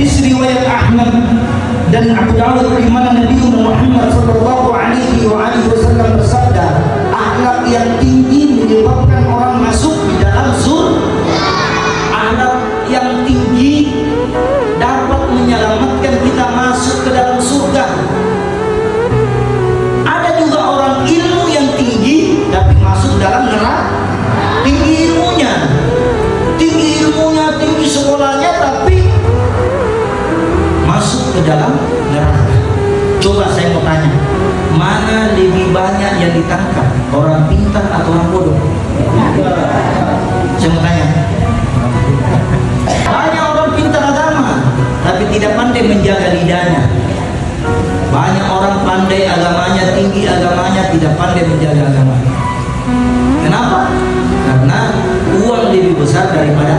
Hadis riwayat Ahmad dan Abu Dawud di mana Nabi Muhammad sallallahu alaihi wasallam bersabda, akhlak yang tinggi menyebabkan orang masuk di dalam surga. Akhlak yang tinggi dapat menyelamatkan kita masuk ke dalam surga. Ada juga orang ilmu yang tinggi tapi masuk dalam neraka. Tinggi ilmunya, tinggi sekolahnya, tapi masuk ke dalam neraka. Coba saya mau tanya, mana lebih banyak yang ditangkap, orang pintar atau orang bodoh? Saya mau tanya. Banyak orang pintar agama tapi tidak pandai menjaga lidahnya. Banyak orang pandai agamanya, tinggi agamanya, tidak pandai menjaga agamanya. Kenapa? Karena uang lebih besar daripada